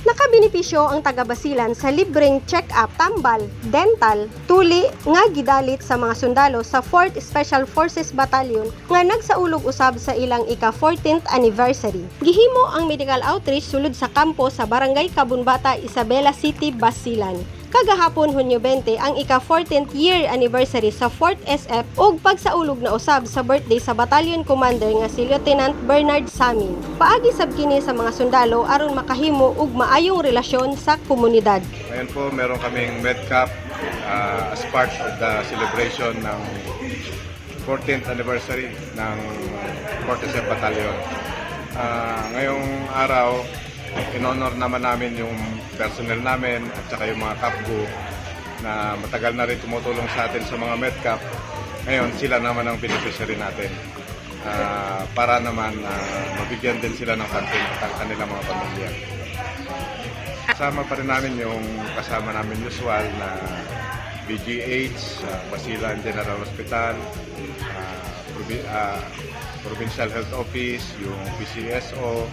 Nakabenepisyo ang taga-Basilan sa libreng check-up, tambal, dental, tuli nga gidalit sa mga sundalo sa 4th Special Forces Battalion nga nagsaulog usab sa ilang ika-14th anniversary. Gihimo ang medical outreach sulod sa kampo sa Barangay Kabunbata, Isabela City, Basilan. Kagahapon Hunyo 20 ang ika-14th year anniversary sa 4th SF ug pagsaulog na usab sa birthday sa battalion commander nga si Lieutenant Bernard Samin. Paagi sab kini sa mga sundalo aron makahimo og maayong relasyon sa komunidad. Ngayon po meron kaming medcap as part of the celebration ng 14th anniversary ng 4th SF Battalion. Ngayong araw, in-honor naman namin yung personnel namin at saka yung mga kapgo na matagal na rin tumutulong sa atin sa mga medcap. Ngayon, sila naman ang beneficiary natin para naman mabigyan din sila ng funding at ang kanilang mga pamilya. Kasama pa rin namin yung kasama namin usual na BGH, Basilan General Hospital, Provincial Health Office, yung PCSO,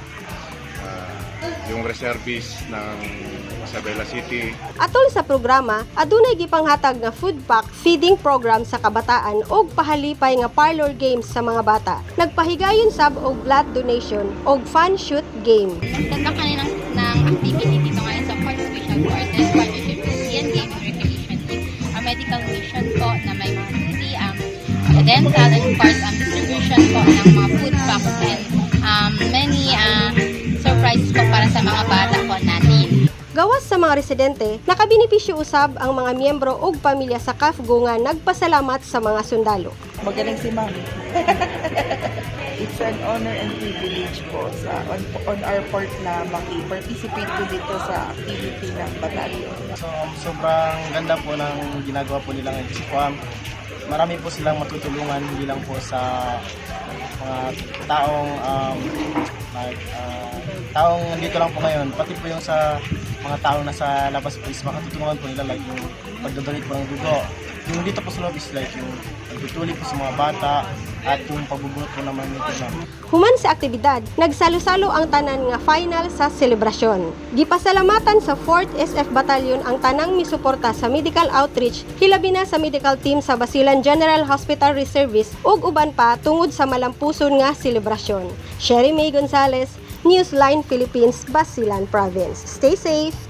yung reservist ng Isabela City. Atol sa programa, adunay gipanghatag nga food pack feeding program sa kabataan ug pahalipay nga parlor games sa mga bata. Nagpahigayon sab og blood donation ug fun shoot game. Nagtanda kanina ng activity dito ngayon sa 4th Special Forces Partnership with Game Recreation Team. Ang medical mission po na may mga tuli, dental and of course distribution po ng mga food packs and many surprises po para sa mga bata po natin. Gawas sa mga residente, nakabenepisyo usab ang mga miyembro ug pamilya sa KAFGO nga nagpasalamat sa mga sundalo. Magaling si Ma'am. It's an honor and privilege po on our part na maki-participate po dito sa activity ng batalyon. So, sobrang ganda po ng ginagawa po nilang SQAM. Marami po silang matutulungan, hindi lang po sa mga taong taong nandito lang po ngayon, pati po yung sa mga taong nasa labas po is makatutulungan po nila like yung pagdodonate po ng dugo. Yung dito po sa loob is like yung pagtutuli po sa mga bata at yung pagbubunot po naman nito na. Human sa aktibidad, nagsalo-salo ang tanan nga final sa selebrasyon. Gipasalamatan sa 4th SF Battalion ang tanang misuporta sa medical outreach, hilabi na sa medical team sa Basilan General Hospital Reservist ug uban pa tungod sa malampuson nga selebrasyon. Sherry May Gonzalez, Newsline Philippines, Basilan Province. Stay safe!